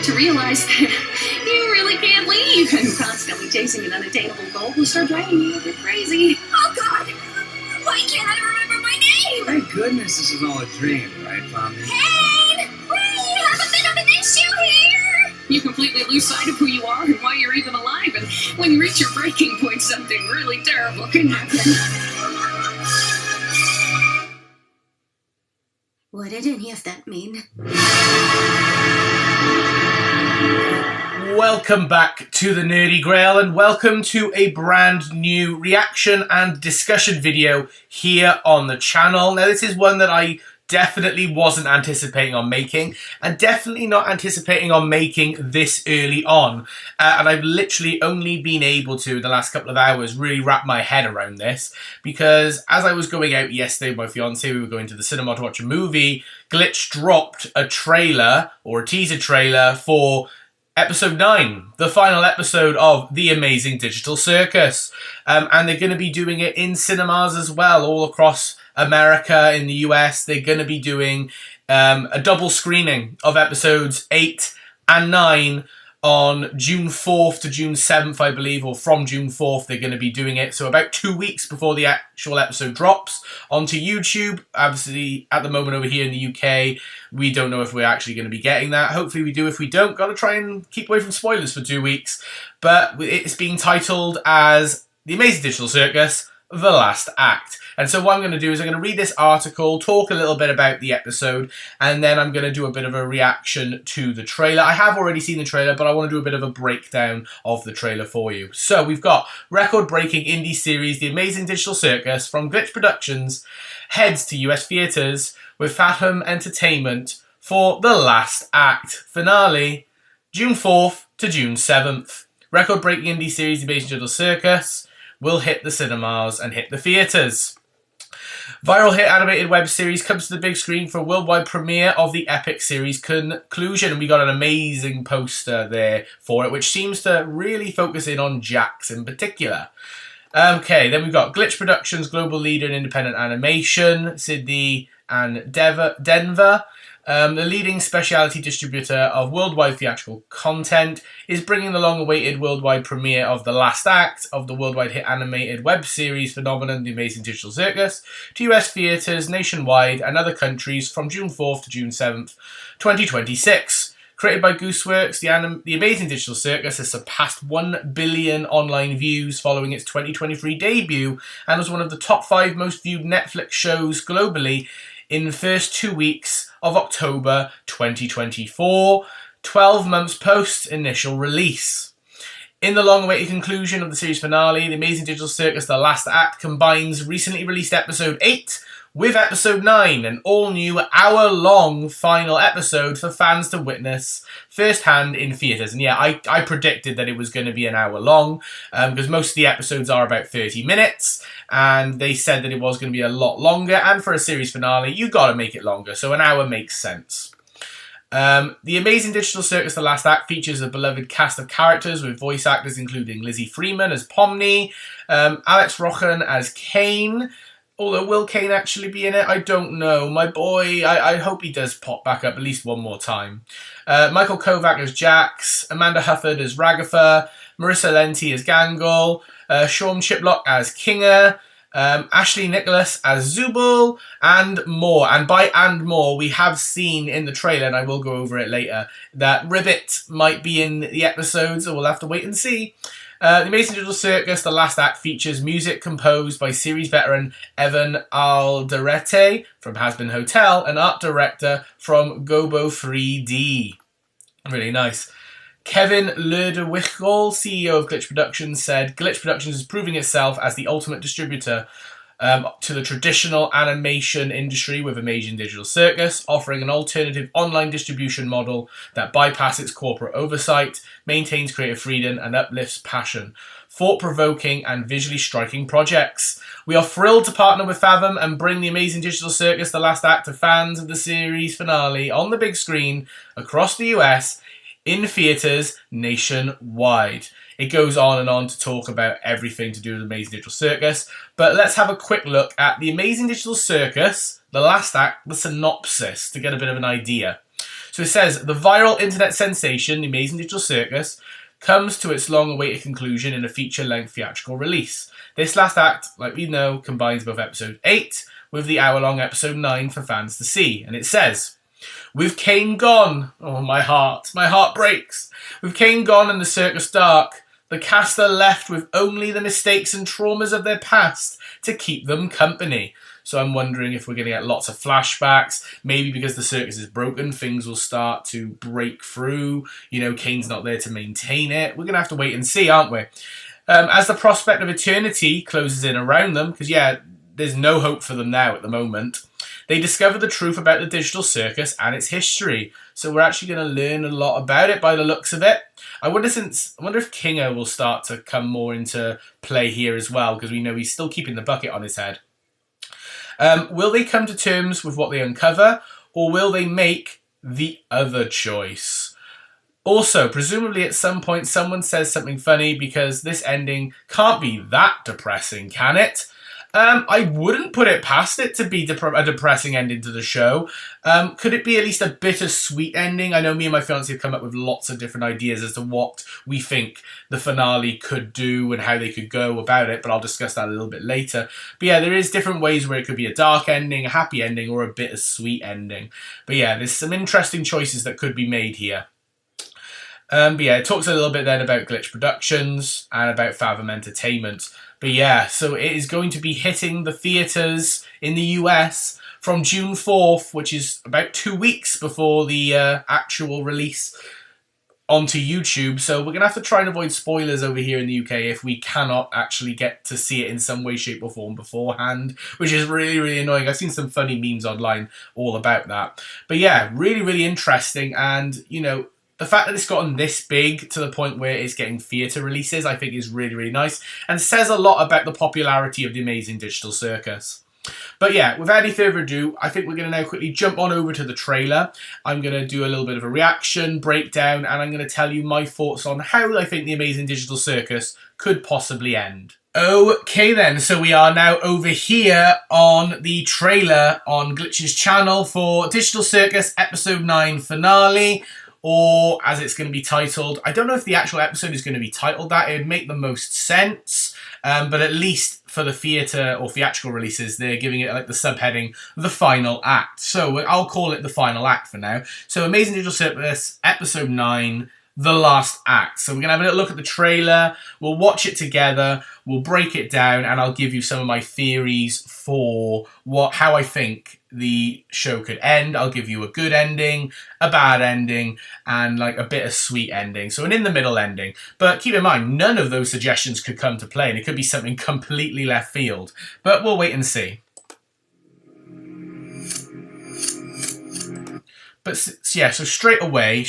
to realize that you really can't leave, and constantly chasing an unattainable goal will start driving you a bit crazy. Oh God! Why can't I remember my name? Thank goodness this is all a dream, right, Tommy? Kane! We have a bit of an issue here! You completely lose sight of who you are and why you're even alive, and when you reach your breaking point, something really terrible can happen. What did any of that mean? Welcome back to the Nerdy Grail, and welcome to a brand new reaction and discussion video here on the channel. Now, this is one that I definitely wasn't anticipating on making, and definitely not anticipating on making this early on. And I've literally only been able to, in the last couple of hours, really wrap my head around this, because as I was going out yesterday with my fiance, we were going to the cinema to watch a movie, Glitch dropped a trailer, or a teaser trailer, for Episode 9, the final episode of The Amazing Digital Circus. And they're going to be doing it in cinemas as well, all across America, in the US. They're going to be doing a double screening of episodes 8 and 9 on June 4th to June 7th, I believe, or from June 4th they're going to be doing it. So about 2 weeks before the actual episode drops onto YouTube. Obviously, at the moment over here in the UK, we don't know if we're actually going to be getting that. Hopefully we do. If we don't, got to try and keep away from spoilers for 2 weeks. But it's being titled as The Amazing Digital Circus, The Last Act. And so what I'm going to do is I'm going to read this article, talk a little bit about the episode, and then I'm going to do a bit of a reaction to the trailer. I have already seen the trailer, but I want to do a bit of a breakdown of the trailer for you. So we've got record-breaking indie series The Amazing Digital Circus from Glitch Productions heads to US theatres with Fathom Entertainment for The Last Act finale, June 4th to June 7th. Record-breaking indie series The Amazing Digital Circus will hit the cinemas and hit the theatres. Viral hit animated web series comes to the big screen for a worldwide premiere of the epic series conclusion. And we got an amazing poster there for it, which seems to really focus in on Jax in particular. Okay, then we've got Glitch Productions, global leader in independent animation, Sydney and Denver. The leading specialty distributor of worldwide theatrical content, is bringing the long-awaited worldwide premiere of the last act of the worldwide hit animated web series phenomenon The Amazing Digital Circus to US theatres nationwide and other countries from June 4th to June 7th, 2026. Created by Gooseworks, The Amazing Digital Circus has surpassed 1 billion online views following its 2023 debut and was one of the top 5 most viewed Netflix shows globally in the first 2 weeks of October 2024, 12 months post initial release. In the long-awaited conclusion of the series finale, The Amazing Digital Circus The Last Act combines recently released episode 8 with episode 9, an all-new hour-long final episode for fans to witness firsthand in theatres. And yeah, I predicted that it was going to be an hour long, because most of the episodes are about 30 minutes, and they said that it was going to be a lot longer, and for a series finale, you got to make it longer, so an hour makes sense. The Amazing Digital Circus The Last Act features a beloved cast of characters with voice actors including Lizzie Freeman as Pomni, Alex Rochen as Kane. Although, will Kane actually be in it? I don't know. My boy, I hope he does pop back up at least one more time. Michael Kovac as Jax, Amanda Hufford as Ragatha, Marissa Lenti as Gangle, Sean Chiplock as Kinger, Ashley Nicholas as Zubul, and more. And by "and more," we have seen in the trailer, and I will go over it later, that Ribbit might be in the episodes, so we'll have to wait and see. The Amazing Digital Circus The Last Act features music composed by series veteran Evan Alderete from Has Been Hotel and art director from Gobo 3D. Really nice. Kevin Lerdewichel, CEO of Glitch Productions, said Glitch Productions is proving itself as the ultimate distributor to the traditional animation industry with Amazing Digital Circus, offering an alternative online distribution model that bypasses corporate oversight, maintains creative freedom, and uplifts passion. Thought-provoking and visually striking projects. We are thrilled to partner with Fathom and bring The Amazing Digital Circus The Last Act to fans of the series finale on the big screen across the US in theatres nationwide. It goes on and on to talk about everything to do with Amazing Digital Circus, but let's have a quick look at The Amazing Digital Circus, The Last Act, the synopsis, to get a bit of an idea. So it says, the viral internet sensation, The Amazing Digital Circus, comes to its long-awaited conclusion in a feature-length theatrical release. This last act, like we know, combines both episode 8 with the hour-long episode 9 for fans to see. And it says, with Kane gone, oh my heart breaks. With Kane gone and the circus dark, the cast are left with only the mistakes and traumas of their past to keep them company. So I'm wondering if we're going to get lots of flashbacks. Maybe because the circus is broken, things will start to break through. You know, Kane's not there to maintain it. We're going to have to wait and see, aren't we? As the prospect of eternity closes in around them, because, yeah, there's no hope for them now at the moment, they discover the truth about the digital circus and its history. So we're actually going to learn a lot about it by the looks of it. I wonder if Kinga will start to come more into play here as well, because we know he's still keeping the bucket on his head. Will they come to terms with what they uncover, or will they make the other choice? Also, presumably at some point someone says something funny, because this ending can't be that depressing, can it? I wouldn't put it past it to be a depressing ending to the show. Could it be at least a bittersweet ending? I know me and my fiancé have come up with lots of different ideas as to what we think the finale could do and how they could go about it, but I'll discuss that a little bit later. But yeah, there is different ways where it could be a dark ending, a happy ending, or a bittersweet ending. But yeah, there's some interesting choices that could be made here. But yeah, it talks a little bit then about Glitch Productions and about Fathom Entertainment. But yeah, so it is going to be hitting the theatres in the US from June 4th, which is about 2 weeks before the actual release onto YouTube. So we're going to have to try and avoid spoilers over here in the UK if we cannot actually get to see it in some way, shape or form beforehand, which is really, really annoying. I've seen some funny memes online all about that. But yeah, really, really interesting. And, you know, the fact that it's gotten this big to the point where it's getting theatre releases, I think is really, really nice and says a lot about the popularity of the Amazing Digital Circus. But yeah, without any further ado, I think we're going to now quickly jump on over to the trailer. I'm going to do a little bit of a reaction, breakdown, and I'm going to tell you my thoughts on how I think the Amazing Digital Circus could possibly end. Okay then, so we are now over here on the trailer on Glitch's channel for Digital Circus Episode 9 Finale, or as it's going to be titled. I don't know if the actual episode is going to be titled that. It would make the most sense. But at least for the theatre or theatrical releases, they're giving it like the subheading, The Final Act. So I'll call it The Final Act for now. So Amazing Digital Circus, Episode 9, The Last Act. So we're going to have a little look at the trailer. We'll watch it together. We'll break it down, and I'll give you some of my theories for how I think the show could end. I'll give you a good ending, a bad ending, and like a bittersweet ending. So an in-the-middle ending. But keep in mind, none of those suggestions could come to play, and it could be something completely left field. But we'll wait and see. But yeah, so straight away,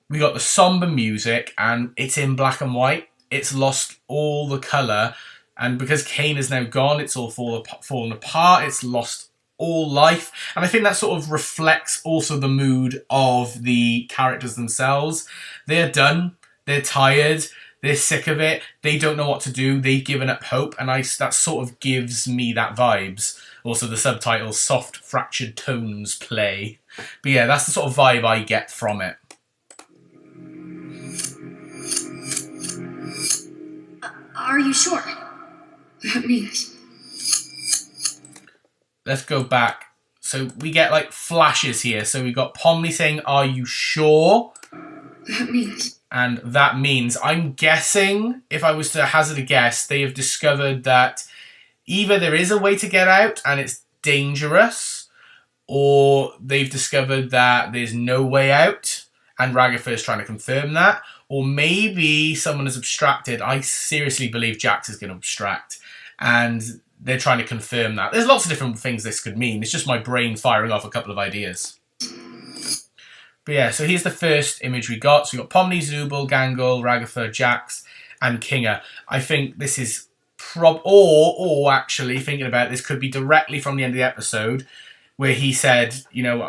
we got the somber music, and it's in black and white. It's lost all the colour, and because Kane is now gone, it's all fallen apart. It's lost all life, and I think that sort of reflects also the mood of the characters themselves. They're done, they're tired, they're sick of it, they don't know what to do, they've given up hope, and that sort of gives me that vibes. Also the subtitle, Soft Fractured Tones Play. But yeah, that's the sort of vibe I get from it. Are you sure? That means... Let's go back. So we get like flashes here. So we got Pomley saying, "Are you sure?" That means... And that means, I'm guessing, if I was to hazard a guess, they have discovered that either there is a way to get out and it's dangerous, or they've discovered that there's no way out and Ragatha is trying to confirm that, or maybe someone has abstracted. I seriously believe Jax is going to abstract, and they're trying to confirm that. There's lots of different things this could mean. It's just my brain firing off a couple of ideas. But yeah, so here's the first image we got. So we got Pomley, Zubul, Gangle, Ragatha, Jax, and Kinga. I think this is or actually thinking about this could be directly from the end of the episode where he said, you know,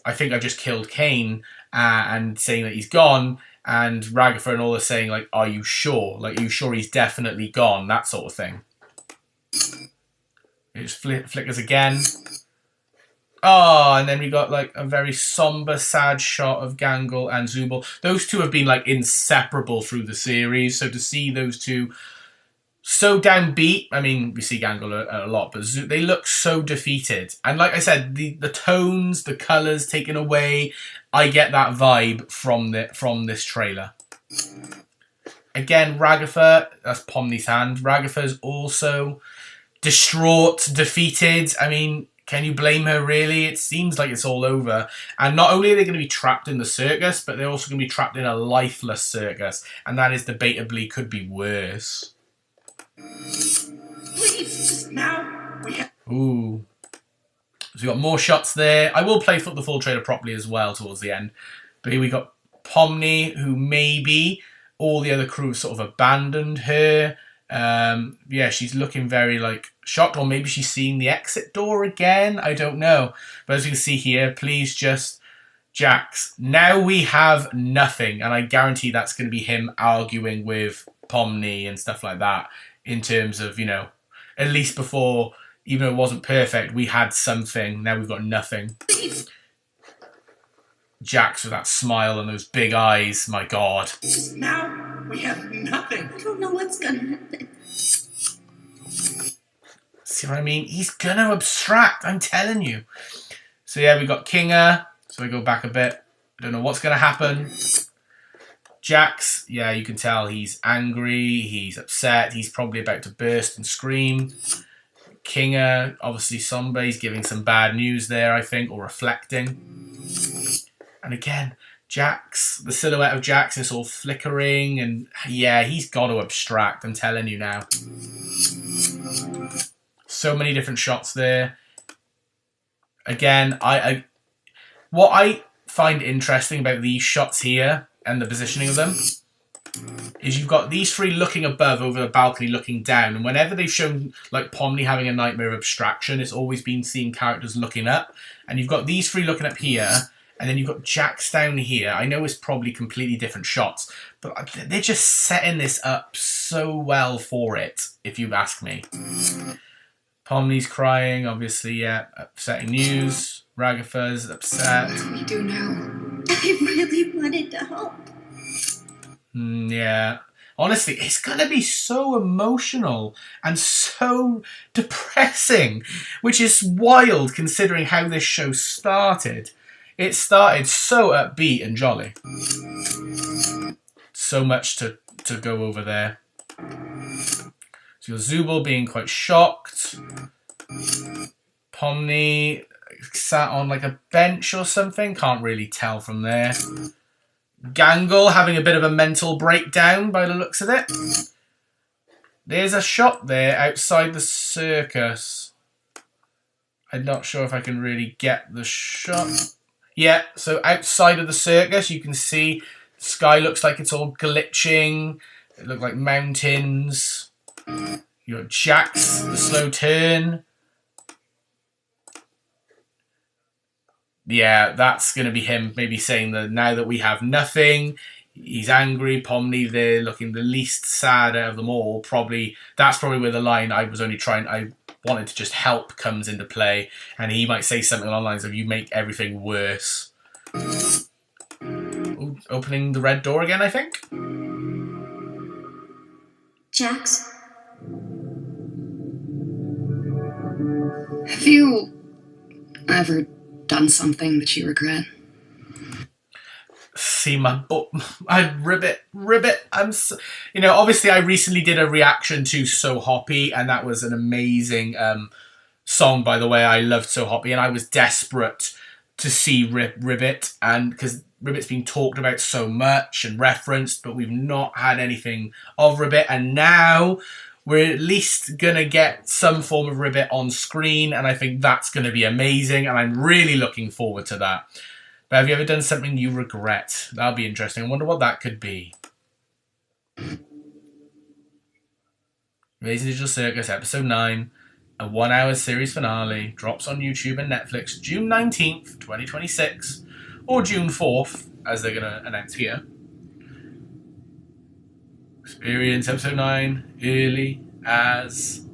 I think I just killed Kane, and saying that he's gone, and Ragatha and all are saying like, "Are you sure? Like, are you sure he's definitely gone?" That sort of thing. It just flickers again. Oh, and then we got like a very somber, sad shot of Gangle and Zubul. Those two have been like inseparable through the series. So to see those two so downbeat, I mean, we see Gangle a lot, but they look so defeated. And like I said, the tones, the colours taken away, I get that vibe from this trailer. Again, Ragatha, that's Pomni's hand. Ragatha's also distraught, defeated. I mean, can you blame her, really? It seems like it's all over. And not only are they going to be trapped in the circus, but they're also going to be trapped in a lifeless circus. And that is debatably could be worse. Please, now we have... Ooh. So we got more shots there. I will play the full trailer properly as well towards the end. But here we got Pomni, who maybe all the other crew have sort of abandoned her. Yeah, she's looking very like shocked, or maybe she's seeing the exit door again. I don't know. But as you can see here, please just Jax. Now we have nothing, and I guarantee that's going to be him arguing with Pomni and stuff like that. In terms of, you know, at least before, even though it wasn't perfect, we had something. Now we've got nothing. Jax with that smile and those big eyes. My God. Now we have nothing. I don't know what's gonna happen. See what I mean? He's gonna abstract, I'm telling you. So yeah, we got Kinga. So I go back a bit. I don't know what's gonna happen. Jax, yeah, you can tell he's angry, he's upset, he's probably about to burst and scream. Kinga, obviously somebody's giving some bad news there, I think, or reflecting. And again, Jax, the silhouette of Jax is all flickering, and yeah, he's got to abstract, I'm telling you now. So many different shots there. Again, what I find interesting about these shots here, and the positioning of them, is you've got these three looking above over the balcony looking down, and whenever they've shown like Pomni having a nightmare of abstraction, it's always been seeing characters looking up, and you've got these three looking up here, and then you've got Jax down here. I know it's probably completely different shots, but they're just setting this up so well for it, if you ask me. Pomni's crying, obviously, yeah, upsetting news. Ragatha's upset. What do we do now? I really wanted to help. Yeah. Honestly, it's going to be so emotional and so depressing, which is wild considering how this show started. It started so upbeat and jolly. So much to go over there. So you've got Zubul being quite shocked. Pomni sat on like a bench or something. Can't really tell from there. Gangle having a bit of a mental breakdown by the looks of it. There's a shot there outside the circus. I'm not sure if I can really get the shot. Yeah, so outside of the circus you can see the sky looks like it's all glitching. It looks like mountains. You got Jax, the slow turn. Yeah, that's going to be him maybe saying that now that we have nothing, he's angry. Pomni, they're looking the least sad out of them all. That's probably where the line I wanted to just help comes into play. And he might say something along the lines of, you make everything worse. Ooh, opening the red door again, I think. Jax? Have you ever done something that you regret? See my butt. Ribbit. Obviously I recently did a reaction to So Hoppy, and that was an amazing song, by the way. I loved So Hoppy, and I was desperate to see Ribbit, and because Ribbit's been talked about so much and referenced, but we've not had anything of Ribbit, and now we're at least going to get some form of Ribbit on screen, and I think that's going to be amazing, and I'm really looking forward to that. But have you ever done something you regret? That'll be interesting. I wonder what that could be. Amazing Digital Circus, Episode 9, a 1-hour series finale, drops on YouTube and Netflix June 19th, 2026, or June 4th, as they're going to announce here. Experience Episode 9 early as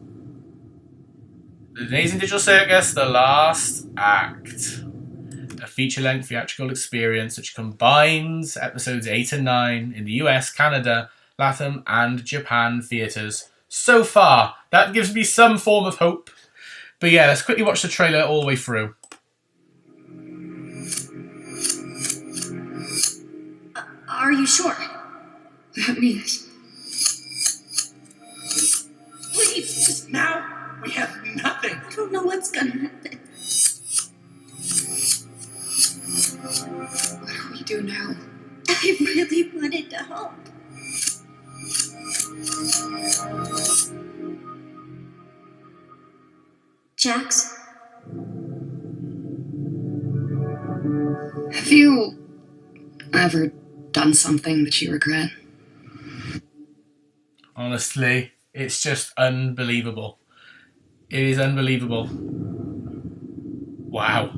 Amazing Digital Circus, The Last Act. A feature-length theatrical experience which combines episodes 8 and 9 in the US, Canada, Latin and Japan theatres. So far, that gives me some form of hope. But yeah, let's quickly watch the trailer all the way through. Are you sure? That means... Please, just... Now we have nothing. I don't know what's gonna happen. What do we do now? I really wanted to help. Jax? Have you ever done something that you regret? Honestly, it's just unbelievable. It is unbelievable. Wow.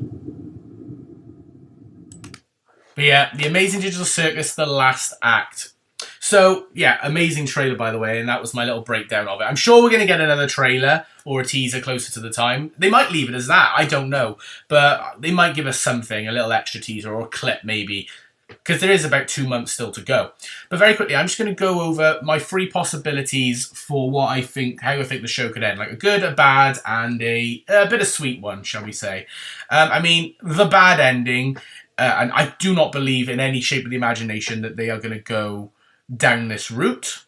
But yeah, The Amazing Digital Circus, The Last Act. So, yeah, amazing trailer, by the way, and that was my little breakdown of it. I'm sure we're going to get another trailer or a teaser closer to the time. They might leave it as that, I don't know. But they might give us something, a little extra teaser or a clip maybe, because there is about 2 months still to go. But very quickly, I'm just going to go over my 3 possibilities for what I think, how I think the show could end. Like a good, a bad, and a bittersweet one, shall we say. I mean, the bad ending, and I do not believe in any shape of the imagination that they are going to go down this route.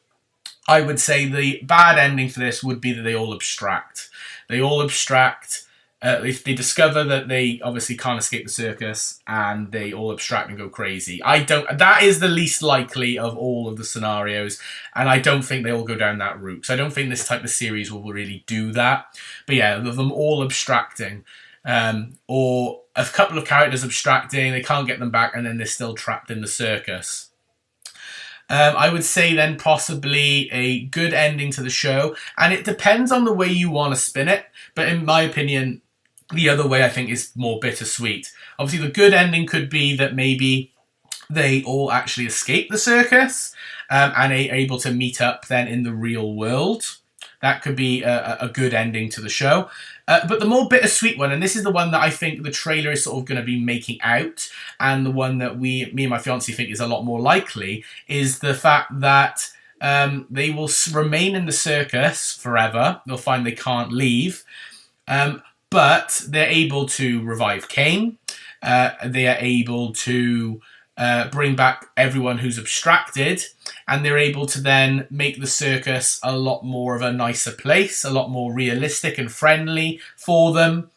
I would say the bad ending for this would be that they all abstract. They all abstract. If they discover that they obviously can't escape the circus and they all abstract and go crazy. That is the least likely of all of the scenarios, and I don't think they all go down that route. So I don't think this type of series will really do that. But yeah, of them all abstracting, or a couple of characters abstracting, they can't get them back, and then they're still trapped in the circus. I would say then possibly a good ending to the show, and it depends on the way you want to spin it, but in my opinion, the other way I think is more bittersweet. Obviously the good ending could be that maybe they all actually escape the circus and are able to meet up then in the real world. That could be a good ending to the show. But the more bittersweet one, and this is the one that I think the trailer is sort of going to be making out, and the one that me and my fiancé think is a lot more likely, is the fact that they will remain in the circus forever. They'll find they can't leave, but they're able to revive Kane. They are able to bring back everyone who's abstracted, and they're able to then make the circus a lot more of a nicer place, a lot more realistic and friendly for them.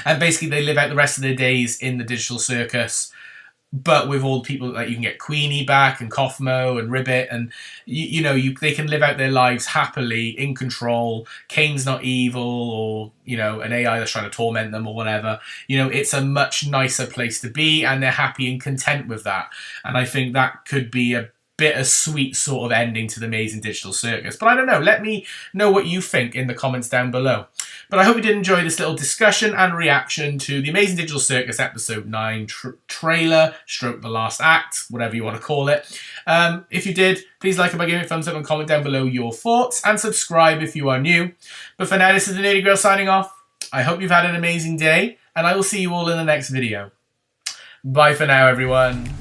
And basically they live out the rest of their days in the digital circus, but with all the people, like you can get Queenie back and Kaufmo and Ribbit, and they can live out their lives happily, in control. Kane's not evil, or an AI that's trying to torment them or whatever. It's a much nicer place to be, and they're happy and content with that. And I think that could be a bittersweet sort of ending to the Amazing Digital Circus. But I don't know. Let me know what you think in the comments down below. But I hope you did enjoy this little discussion and reaction to the Amazing Digital Circus Episode 9 trailer, stroke the last act, whatever you want to call it. If you did, please like it by giving it a thumbs up and comment down below your thoughts, and subscribe if you are new. But for now, this is the Nerdy Girl signing off. I hope you've had an amazing day, and I will see you all in the next video. Bye for now, everyone.